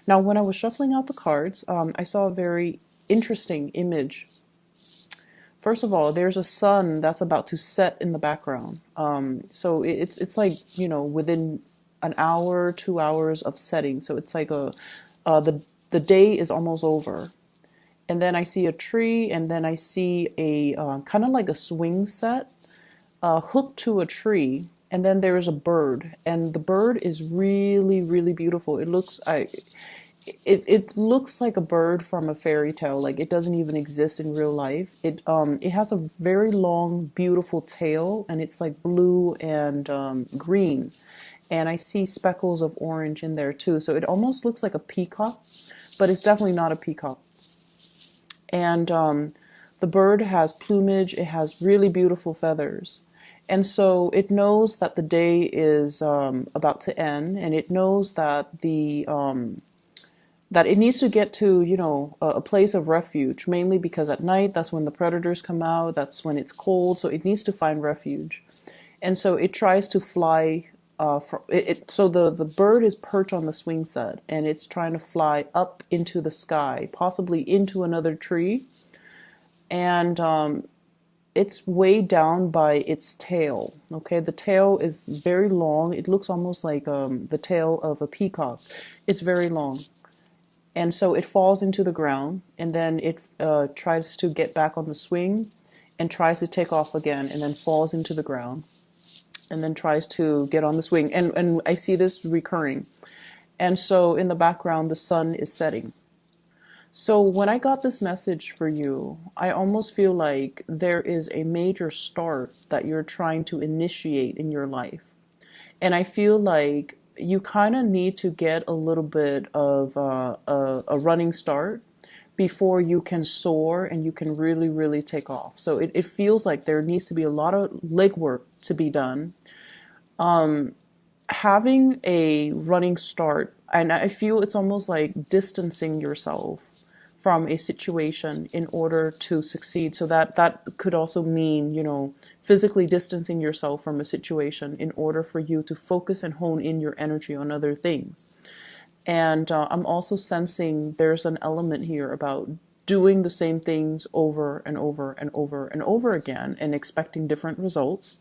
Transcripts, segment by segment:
Now, when I was shuffling out the cards, I saw a very interesting image. First of all, there's a sun that's about to set in the background. So it's like, within an hour, 2 hours of setting. So it's like the day is almost over. And then I see a tree, and then I see a kind of like a swing set hooked to a tree, and then there's a bird, and the bird is really, really beautiful. It looks like a bird from a fairy tale. Like it doesn't even exist in real life. It has a very long, beautiful tail, and it's like blue and green, and I see speckles of orange in there too. So it almost looks like a peacock, but it's definitely not a peacock. And the bird has plumage. It has really beautiful feathers. And so it knows that the day is about to end, and it knows that that it needs to get to, a place of refuge, mainly because at night, that's when the predators come out, that's when it's cold, so it needs to find refuge. And so it tries to fly. So the bird is perched on the swing set, and it's trying to fly up into the sky, possibly into another tree. And it's weighed down by its tail. Okay, the tail is very long. It looks almost like the tail of a peacock. It's very long. And so it falls into the ground, and then it tries to get back on the swing and tries to take off again, and then falls into the ground and then tries to get on the swing. And I see this recurring. And so in the background, the sun is setting. So when I got this message for you, I almost feel like there is a major start that you're trying to initiate in your life. And I feel like you kind of need to get a little bit of a running start before you can soar and you can really, really take off. So it feels like there needs to be a lot of legwork to be done. Having a running start, and I feel it's almost like distancing yourself from a situation in order to succeed. So that could also mean, physically distancing yourself from a situation in order for you to focus and hone in your energy on other things. And I'm also sensing there's an element here about doing the same things over and over and over and over again and expecting different results.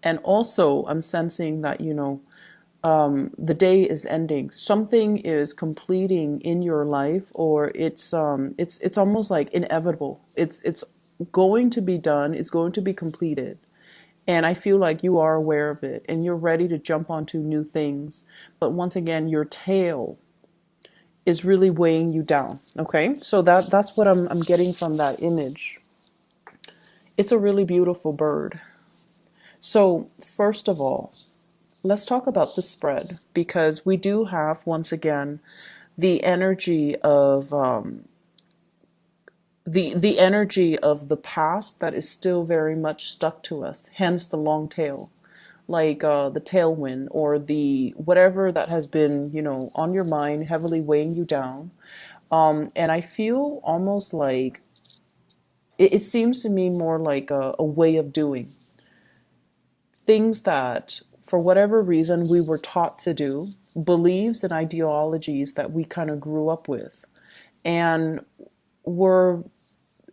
And also I'm sensing that, the day is ending. Something is completing in your life, or it's almost like inevitable. It's going to be done. It's going to be completed. And I feel like you are aware of it and you're ready to jump onto new things. But once again, your tail is really weighing you down. Okay? So that's what I'm getting from that image. It's a really beautiful bird. So, first of all, let's talk about the spread, because we do have, once again, the energy of the energy of the past that is still very much stuck to us, hence the long tail, like the tailwind or the whatever that has been, on your mind, heavily weighing you down. And I feel almost like it seems to me more like a way of doing things that, for whatever reason, we were taught to do, beliefs and ideologies that we kind of grew up with. And we're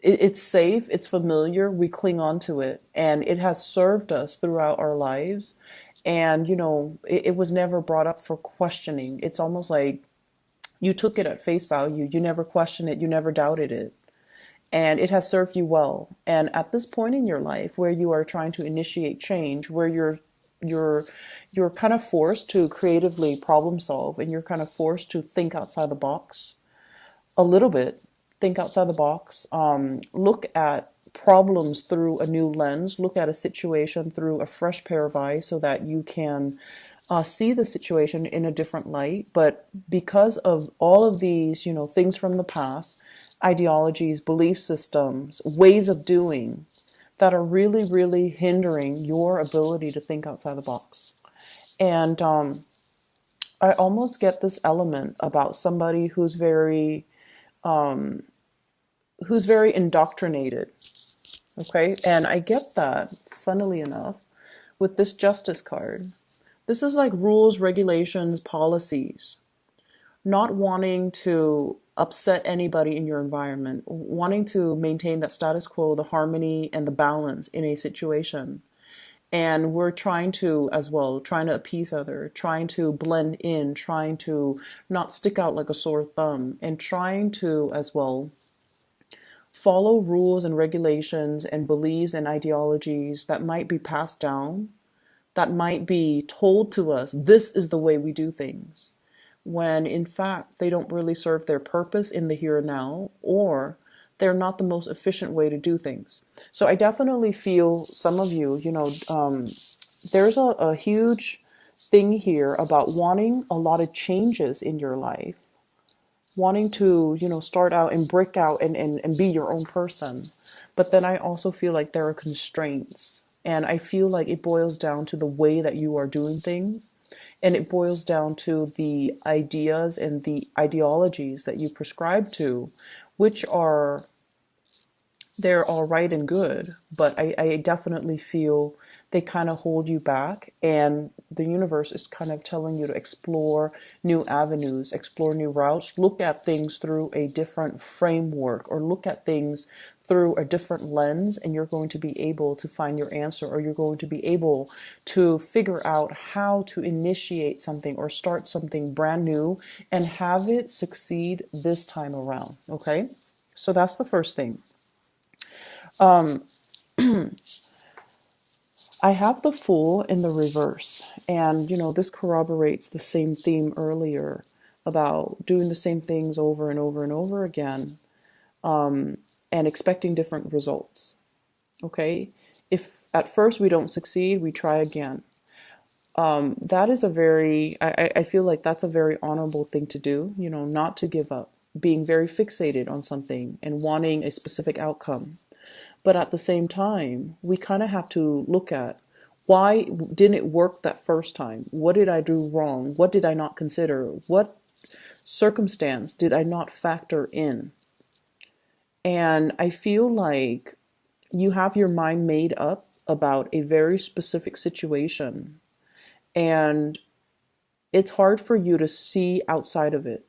it's safe, it's familiar, we cling on to it, and it has served us throughout our lives. And it was never brought up for questioning. It's almost like you took it at face value. You never questioned it, you never doubted it, and it has served you well. And at this point in your life where you are trying to initiate change, where you're kind of forced to creatively problem solve, and you're kind of forced to think outside the box a little bit, think outside the box, look at problems through a new lens, look at a situation through a fresh pair of eyes so that you can see the situation in a different light. But because of all of these, things from the past, ideologies, belief systems, ways of doing that are really, really hindering your ability to think outside the box. And I almost get this element about somebody who's very indoctrinated. Okay, and I get that, funnily enough, with this justice card. This is like rules, regulations, policies. not wanting to upset anybody in your environment, wanting to maintain that status quo, the harmony and the balance in a situation. And we're trying to, as well, trying to appease other, trying to blend in, trying to not stick out like a sore thumb, and trying to, as well, follow rules and regulations and beliefs and ideologies that might be passed down, that might be told to us, this is the way we do things, when in fact they don't really serve their purpose in the here and now, or they're not the most efficient way to do things. So I definitely feel some of you, there's a huge thing here about wanting a lot of changes in your life, wanting to, start out and break out and be your own person. But then I also feel like there are constraints. And I feel like it boils down to the way that you are doing things. And it boils down to the ideas and the ideologies that you prescribe to, which are, they're all right and good, but I definitely feel they kind of hold you back. And the universe is kind of telling you to explore new avenues, explore new routes, look at things through a different framework, or look at things through a different lens, and you're going to be able to find your answer, or you're going to be able to figure out how to initiate something or start something brand new and have it succeed this time around. Okay, so that's the first thing. I have the Fool in the reverse, and this corroborates the same theme earlier about doing the same things over and over and over again, and expecting different results. Okay, if at first we don't succeed, we try again. That is a very, I feel like that's a very honorable thing to do, not to give up, being very fixated on something and wanting a specific outcome. But at the same time, we kind of have to look at, why didn't it work that first time? What did I do wrong? What did I not consider? What circumstance did I not factor in? And I feel like you have your mind made up about a very specific situation, and it's hard for you to see outside of it.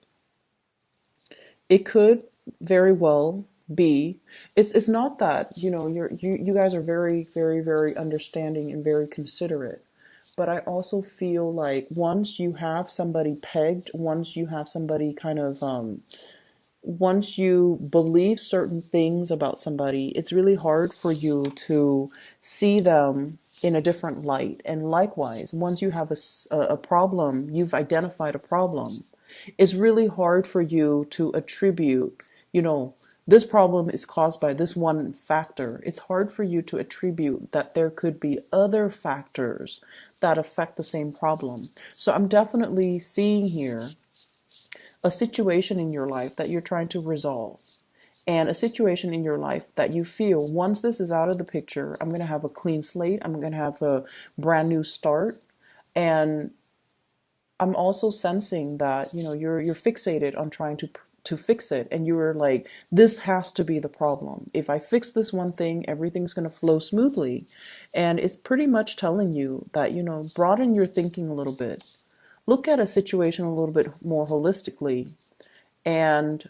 It could very well be, it's not that, you guys are very, very, very understanding and very considerate. But I also feel like once you have somebody pegged, once you have somebody kind of once you believe certain things about somebody, it's really hard for you to see them in a different light. And likewise, once you have a problem, you've identified a problem, it's really hard for you to attribute, this problem is caused by this one factor. It's hard for you to attribute that there could be other factors that affect the same problem. So I'm definitely seeing here a situation in your life that you're trying to resolve, and a situation in your life that you feel, once this is out of the picture, I'm going to have a clean slate, I'm going to have a brand new start. And I'm also sensing that, you're fixated on trying to fix it, and you're like, this has to be the problem. If I fix this one thing, everything's going to flow smoothly. And it's pretty much telling you that, broaden your thinking a little bit. Look at a situation a little bit more holistically, and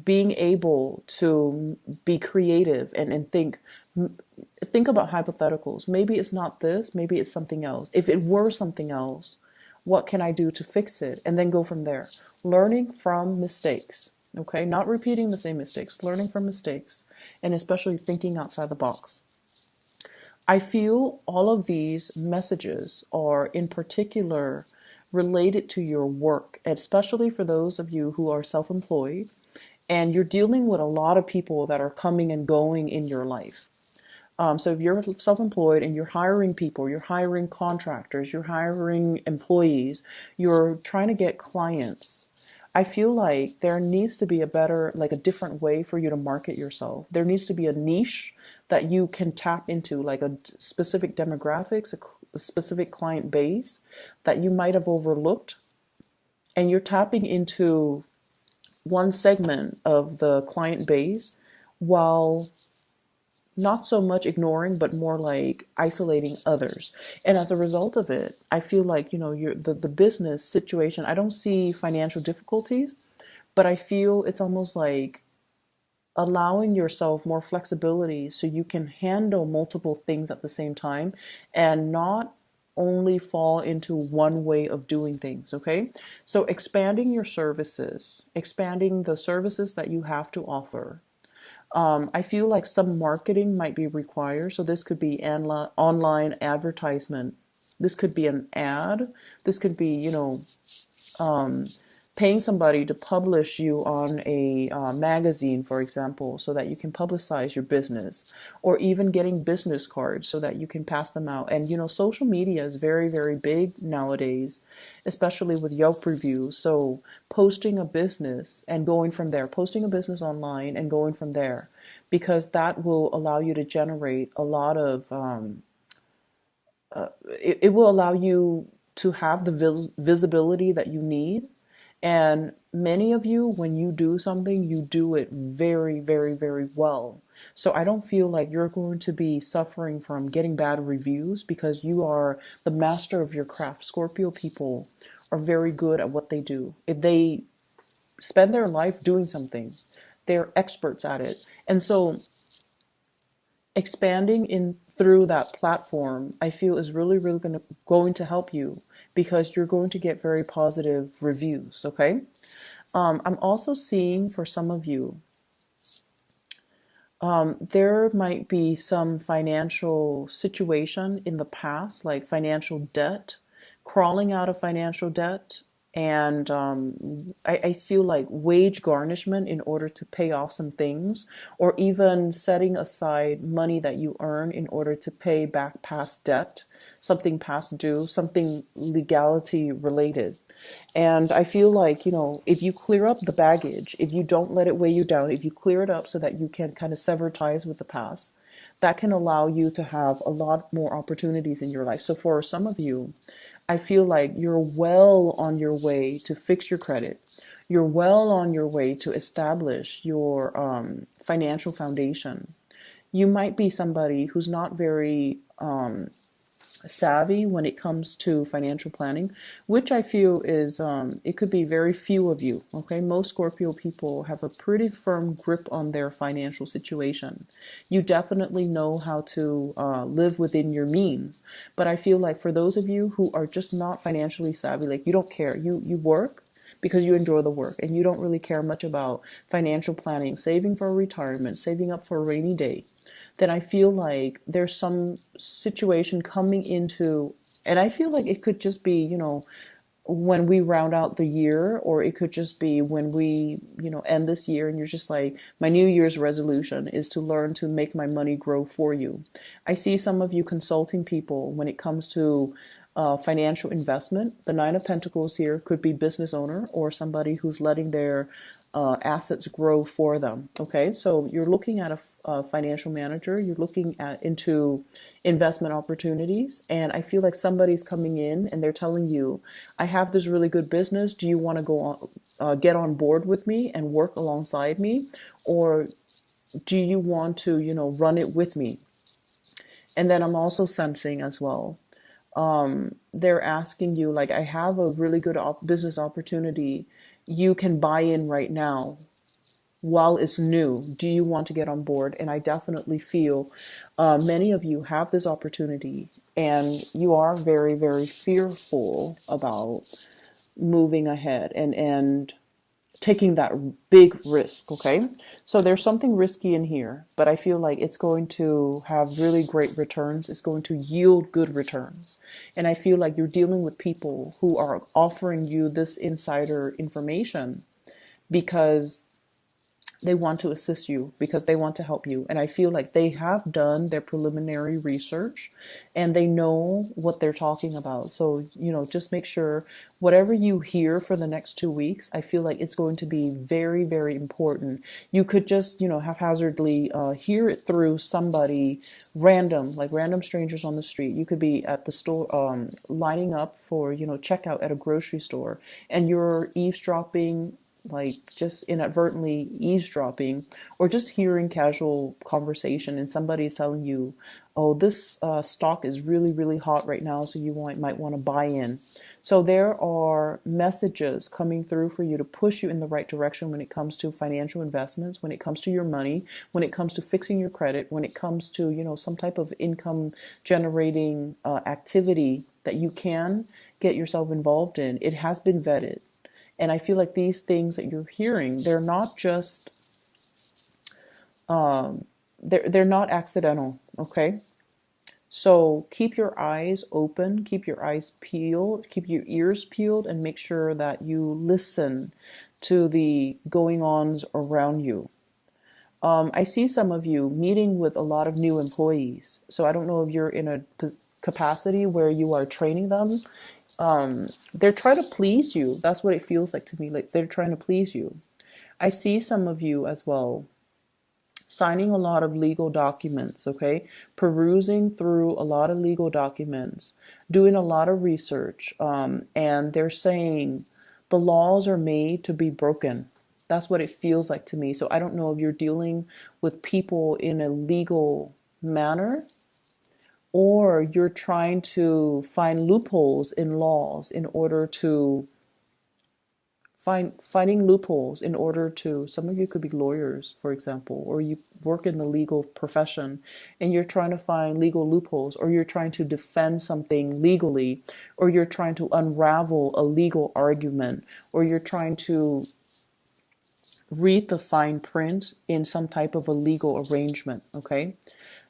being able to be creative and think about hypotheticals. Maybe it's not this, maybe it's something else. If it were something else, what can I do to fix it? And then go from there. Learning from mistakes, okay? Not repeating the same mistakes, learning from mistakes, and especially thinking outside the box. I feel all of these messages are in particular related to your work, especially for those of you who are self-employed and you're dealing with a lot of people that are coming and going in your life. So if you're self-employed and you're hiring people, you're hiring contractors, you're hiring employees, you're trying to get clients, I feel like there needs to be a different way for you to market yourself. There needs to be a niche that you can tap into, like a specific demographics, a specific client base that you might have overlooked. And you're tapping into one segment of the client base while not so much ignoring, but more like isolating others. And as a result of it, I feel like, the business situation, I don't see financial difficulties, but I feel it's almost like allowing yourself more flexibility so you can handle multiple things at the same time and not only fall into one way of doing things, okay? So expanding your services, expanding the services that you have to offer. I feel like some marketing might be required. So this could be online advertisement. This could be an ad. This could be, paying somebody to publish you on a magazine, for example, so that you can publicize your business, or even getting business cards so that you can pass them out. And social media is very, very big nowadays, especially with Yelp reviews. So posting a business and going from there, posting a business online and going from there, because that will allow you to generate a lot of, it will allow you to have the visibility that you need. And many of you, when you do something, you do it very, very, very well. So I don't feel like you're going to be suffering from getting bad reviews because you are the master of your craft. Scorpio people are very good at what they do. If they spend their life doing something, they're experts at it. And so expanding in through that platform, I feel is really, really going to help you because you're going to get very positive reviews. Okay. I'm also seeing for some of you, there might be some financial situation in the past, like financial debt, crawling out of financial debt. And I feel like wage garnishment in order to pay off some things, or even setting aside money that you earn in order to pay back past debt, something past due, something legality related. And I feel like, if you clear up the baggage, if you don't let it weigh you down, if you clear it up so that you can kind of sever ties with the past, that can allow you to have a lot more opportunities in your life. So for some of you, I feel like you're well on your way to fix your credit. You're well on your way to establish your financial foundation. You might be somebody who's not very savvy when it comes to financial planning, which I feel is, it could be very few of you. Okay, most Scorpio people have a pretty firm grip on their financial situation. You definitely know how to live within your means, but I feel like for those of you who are just not financially savvy, like you don't care, you work because you enjoy the work and you don't really care much about financial planning, saving for retirement, saving up for a rainy day, then I feel like there's some situation coming into, and I feel like it could just be, when we round out the year, or it could just be when we, end this year and you're just like, my New Year's resolution is to learn to make my money grow for you. I see some of you consulting people when it comes to financial investment. The Nine of Pentacles here could be business owner or somebody who's letting their assets grow for them. Okay, so you're looking at a financial manager, you're looking at into investment opportunities, and I feel like somebody's coming in and they're telling you, I have this really good business. Do you want to go on, get on board with me and work alongside me, or do you want to, run it with me? And then I'm also sensing as well, they're asking you, like, I have a really good business opportunity. You can buy in right now while it's new. Do you want to get on board? And I definitely feel many of you have this opportunity and you are very, very fearful about moving ahead and taking that big risk. Okay, so there's something risky in here, but I feel like it's going to have really great returns. It's going to yield good returns, and I feel like you're dealing with people who are offering you this insider information because they want to assist you, because they want to help you. And I feel like they have done their preliminary research and they know what they're talking about. So, just make sure whatever you hear for the next 2 weeks, I feel like it's going to be very, very important. You could just, haphazardly hear it through somebody random, like random strangers on the street. You could be at the store, lining up for, checkout at a grocery store, and you're eavesdropping like just inadvertently eavesdropping or just hearing casual conversation and somebody's telling you, oh, this stock is really, really hot right now, so you might want to buy in. So there are messages coming through for you to push you in the right direction when it comes to financial investments, when it comes to your money, when it comes to fixing your credit, when it comes to, some type of income generating activity that you can get yourself involved in. It has been vetted. And I feel like these things that you're hearing, they're not just they're not accidental, okay? So keep your eyes open, keep your eyes peeled, keep your ears peeled, and make sure that you listen to the going ons around you. I see some of you meeting with a lot of new employees. So I don't know if you're in a capacity where you are training them. They're trying to please you. That's what it feels like to me. Like they're trying to please you. I see some of you as well signing a lot of legal documents, okay? Perusing through a lot of legal documents, doing a lot of research, and they're saying the laws are made to be broken. That's what it feels like to me. So I don't know if you're dealing with people in a legal manner or you're trying to find loopholes in laws in order to finding loopholes in order to, some of you could be lawyers, for example, or you work in the legal profession and you're trying to find legal loopholes, or you're trying to defend something legally, or you're trying to unravel a legal argument, or you're trying to read the fine print in some type of a legal arrangement. Okay,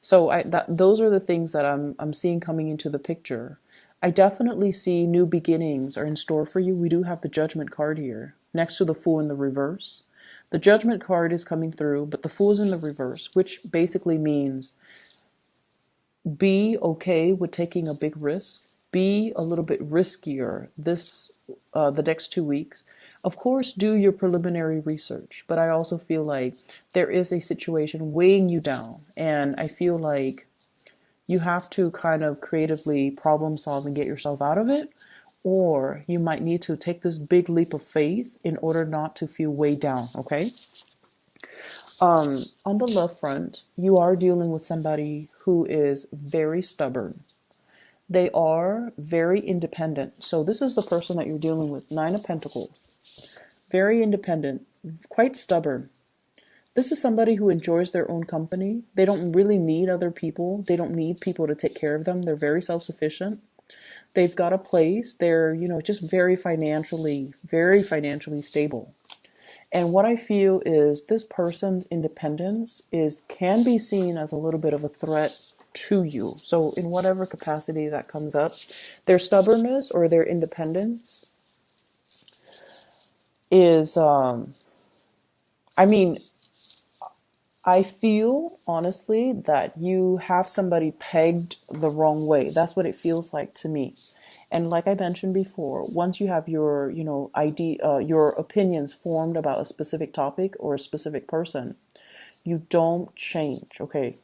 so those are the things that I'm seeing coming into the picture. I definitely see new beginnings are in store for you. We do have the Judgment card here next to the Fool in the reverse. The Judgment card is coming through, but the Fool is in the reverse, which basically means be okay with taking a big risk. Be a little bit riskier the next 2 weeks. Of course, do your preliminary research, but I also feel like there is a situation weighing you down, and I feel like you have to kind of creatively problem solve and get yourself out of it, or you might need to take this big leap of faith in order not to feel weighed down, okay? On the love front, you are dealing with somebody who is very stubborn. They are very independent. So this is the person that you're dealing with, Nine of Pentacles. Very independent, quite stubborn. This is somebody who enjoys their own company. They don't really need other people. They don't need people to take care of them. They're very self-sufficient. They've got a place. They're, just very financially stable. And what I feel is this person's independence can be seen as a little bit of a threat to you. So in whatever capacity that comes up, their stubbornness or their independence is, I feel honestly that you have somebody pegged the wrong way. That's what it feels like to me. And like I mentioned before, once you have your, your opinions formed about a specific topic or a specific person, you don't change, okay?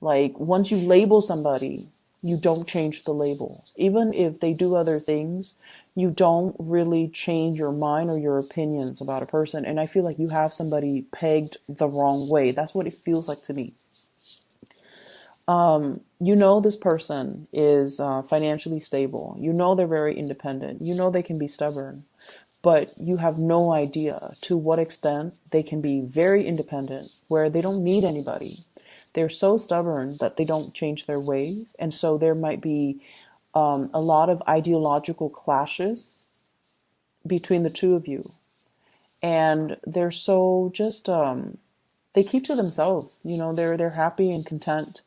Like once you label somebody, you don't change the labels. Even if they do other things, you don't really change your mind or your opinions about a person. And I feel like you have somebody pegged the wrong way. That's what it feels like to me. This person is financially stable. They're very independent. They can be stubborn. But you have no idea to what extent they can be very independent, where they don't need anybody. They're so stubborn that they don't change their ways. And so there might be a lot of ideological clashes between the two of you. And they're so just, they keep to themselves. They're happy and content.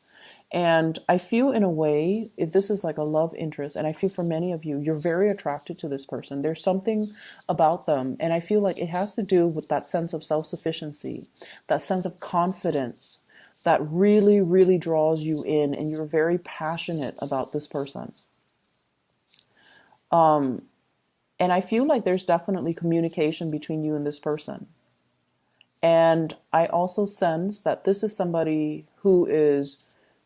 And I feel in a way, if this is like a love interest, and I feel for many of you, you're very attracted to this person. There's something about them. And I feel like it has to do with that sense of self-sufficiency, that sense of confidence that really, really draws you in. And you're very passionate about this person. And I feel like there's definitely communication between you and this person. And I also sense that this is somebody who is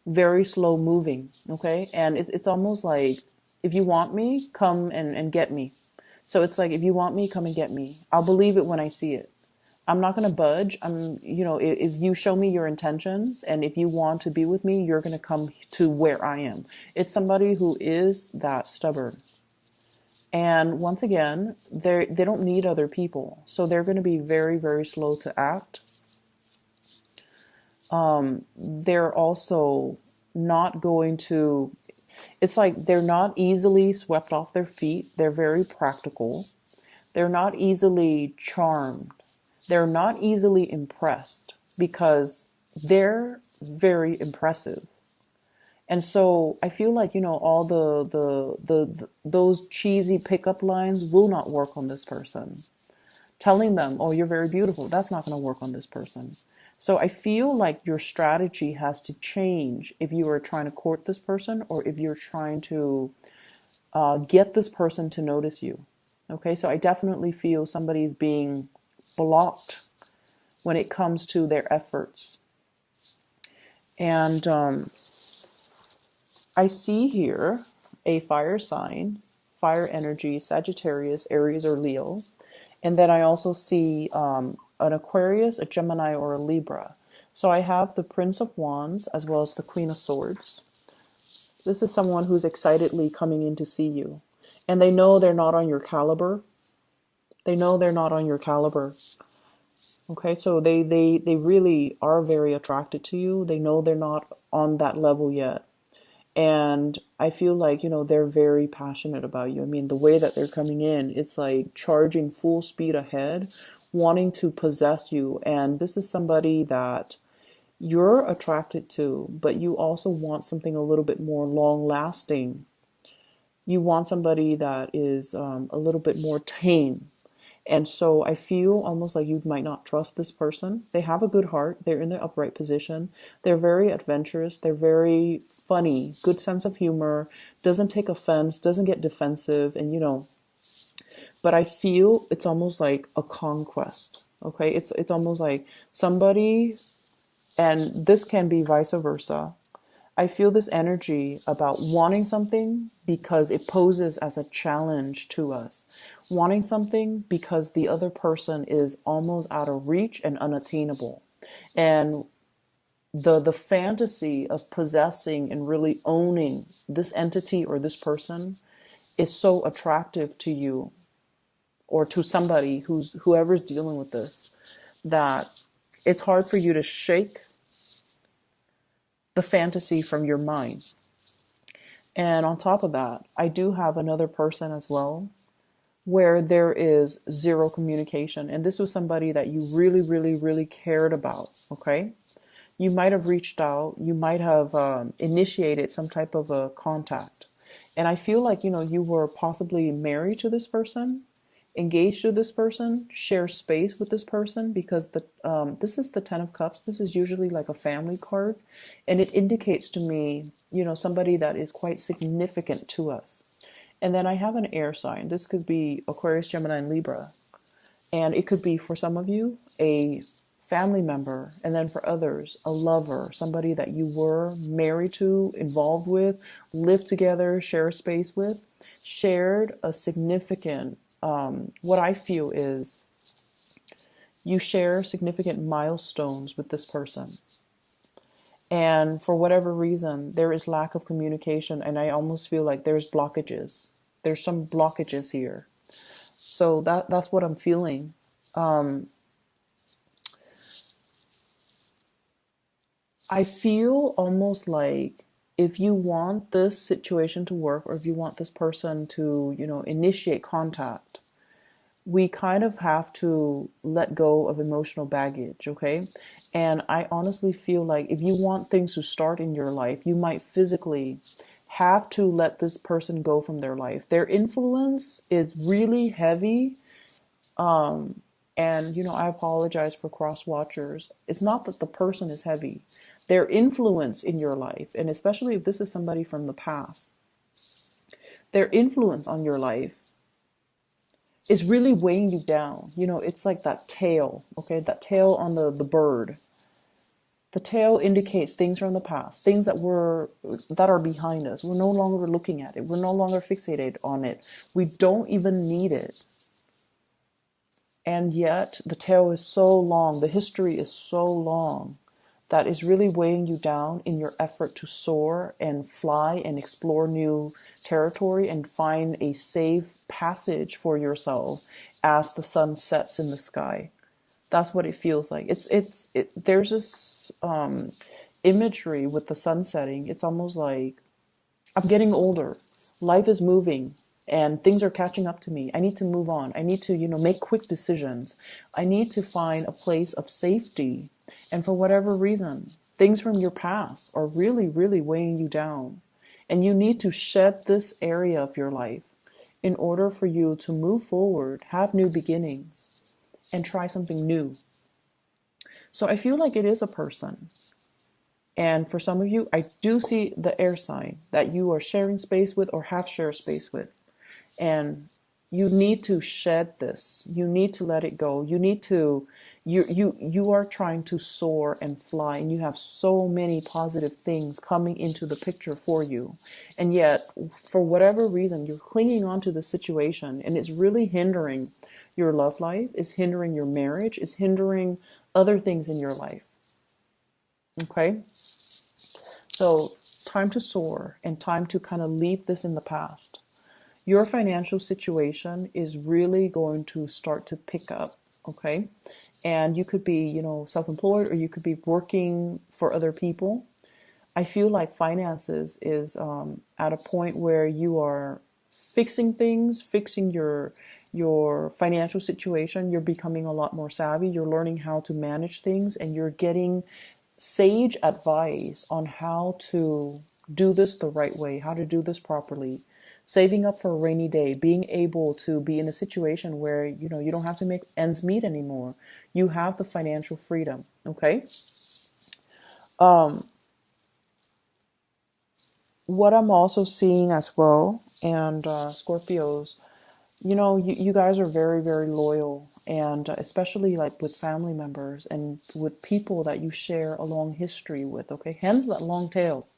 very slow moving, okay? And it's almost like, if you want me, come and get me. So it's like, if you want me, come and get me. I'll believe it when I see it. I'm not going to budge. If you show me your intentions and if you want to be with me, you're going to come to where I am. It's somebody who is that stubborn. And once again, they don't need other people. So they're going to be very, very slow to act. They're also not going to, it's like they're not easily swept off their feet. They're very practical. They're not easily charmed. They're not easily impressed because they're very impressive. And so I feel like, all those cheesy pickup lines will not work on this person. Telling them, oh, you're very beautiful, that's not going to work on this person. So I feel like your strategy has to change if you are trying to court this person or if you're trying to get this person to notice you. Okay, so I definitely feel somebody's being blocked when it comes to their efforts. And I see here a fire sign, fire energy, Sagittarius, Aries, or Leo. And then I also see an Aquarius, a Gemini, or a Libra. So I have the Prince of Wands as well as the Queen of Swords. This is someone who's excitedly coming in to see you. And they know they're not on your caliber. They know they're not on your caliber. Okay, so they really are very attracted to you. They know they're not on that level yet. And I feel like, they're very passionate about you. I mean, the way that they're coming in, it's like charging full speed ahead, wanting to possess you. And this is somebody that you're attracted to, but you also want something a little bit more long lasting. You want somebody that is a little bit more tame. And so I feel almost like you might not trust this person. They have a good heart. They're in the upright position. They're very adventurous. They're very funny, good sense of humor, doesn't take offense, doesn't get defensive. And, but I feel it's almost like a conquest. Okay. It's almost like somebody, and this can be vice versa. I feel this energy about wanting something because it poses as a challenge to us. Wanting something because the other person is almost out of reach and unattainable. And the fantasy of possessing and really owning this entity or this person is so attractive to you or to somebody whoever's dealing with this, that it's hard for you to shake the fantasy from your mind. And on top of that, I do have another person as well where there is zero communication. And this was somebody that you really, really, really cared about. Okay. You might have reached out. You might have initiated some type of a contact. And I feel like, you were possibly married to this person, engaged to this person, share space with this person, because this is the Ten of Cups. This is usually like a family card, and it indicates to me, somebody that is quite significant to us. And then I have an air sign. This could be Aquarius, Gemini, and Libra, and it could be for some of you a family member, and then for others a lover, somebody that you were married to, involved with, lived together, share a space with, shared a significant what I feel is you share significant milestones with this person. And for whatever reason, there is lack of communication. And I almost feel like there's blockages. There's some blockages here. So that's what I'm feeling. I feel almost like if you want this situation to work, or if you want this person to, initiate contact, we kind of have to let go of emotional baggage, okay? And I honestly feel like if you want things to start in your life, you might physically have to let this person go from their life. Their influence is really heavy. And, I apologize for cross watchers. It's not that the person is heavy. Their influence in your life, and especially if this is somebody from the past, their influence on your life is really weighing you down. It's like that tail, okay? That tail on the bird. The tail indicates things from the past, things that are behind us. We're no longer looking at it. We're no longer fixated on it. We don't even need it. And yet the tail is so long, the history is so long that is really weighing you down in your effort to soar and fly and explore new territory and find a safe passage for yourself as the sun sets in the sky. That's what it feels like. There's this imagery with the sun setting. It's almost like I'm getting older. Life is moving and things are catching up to me. I need to move on. I need to, make quick decisions. I need to find a place of safety. And for whatever reason, things from your past are really, really weighing you down. And you need to shed this area of your life in order for you to move forward, have new beginnings, and try something new. So I feel like it is a person. And for some of you, I do see the air sign that you are sharing space with or have shared space with. And you need to shed this. You need to let it go. You need to, you are trying to soar and fly, and you have so many positive things coming into the picture for you. And yet, for whatever reason, you're clinging on to the situation, and it's really hindering your love life, is hindering your marriage, is hindering other things in your life. Okay? So, time to soar and time to kind of leave this in the past. Your financial situation is really going to start to pick up, okay? And you could be, self-employed, or you could be working for other people. I feel like finances is at a point where you are fixing things, fixing your financial situation. You're becoming a lot more savvy. You're learning how to manage things, and you're getting sage advice on how to do this the right way, how to do this properly. Saving up for a rainy day, being able to be in a situation where you don't have to make ends meet anymore. You have the financial freedom, okay? What I'm also seeing as well, and Scorpios, you guys are very, very loyal, and especially like with family members and with people that you share a long history with, okay? Hence that long tail.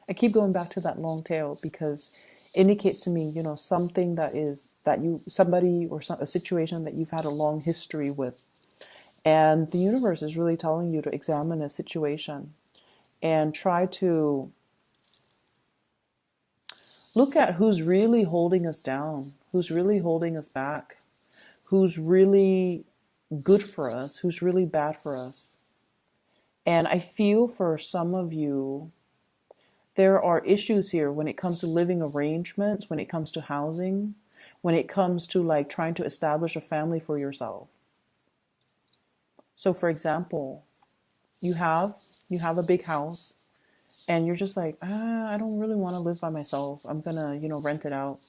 I keep going back to that long tail because it indicates to me, something somebody or a situation that you've had a long history with. And the universe is really telling you to examine a situation and try to look at who's really holding us down, who's really holding us back, who's really good for us, who's really bad for us. And I feel for some of you, there are issues here when it comes to living arrangements, when it comes to housing, when it comes to like trying to establish a family for yourself. So for example, you have a big house and you're just like, I don't really want to live by myself. I'm gonna, rent it out.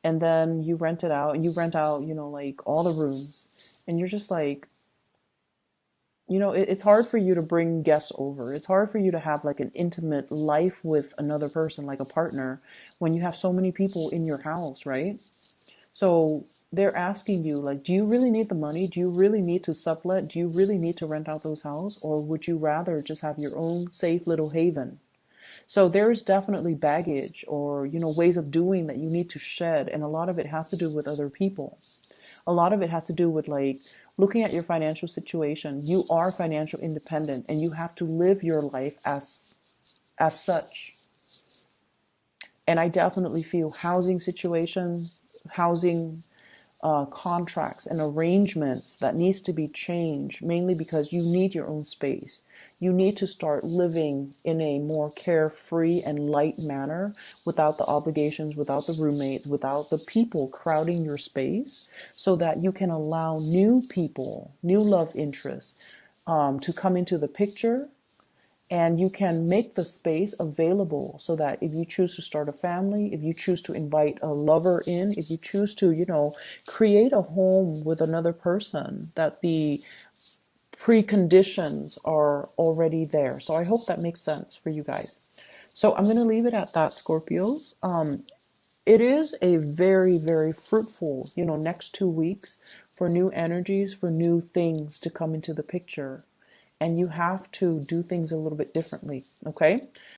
And then you rent it out and you rent out, like all the rooms. And you're just like, it's hard for you to bring guests over. It's hard for you to have like an intimate life with another person, like a partner, when you have so many people in your house, right? So they're asking you, like, do you really need the money? Do you really need to sublet? Do you really need to rent out those houses? Or would you rather just have your own safe little haven? So there is definitely baggage or, ways of doing that you need to shed. And a lot of it has to do with other people. A lot of it has to do with like looking at your financial situation. You are financial independent and you have to live your life as such. And I definitely feel housing situation, housing contracts and arrangements that needs to be changed, mainly because you need your own space. You need to start living in a more carefree and light manner without the obligations, without the roommates, without the people crowding your space, so that you can allow new people, new love interests to come into the picture. And you can make the space available so that if you choose to start a family, if you choose to invite a lover in, if you choose to, create a home with another person, that the preconditions are already there. So I hope that makes sense for you guys. So I'm going to leave it at that, Scorpios. It is a very, very fruitful, next 2 weeks for new energies, for new things to come into the picture. and you have to do things a little bit differently. Okay.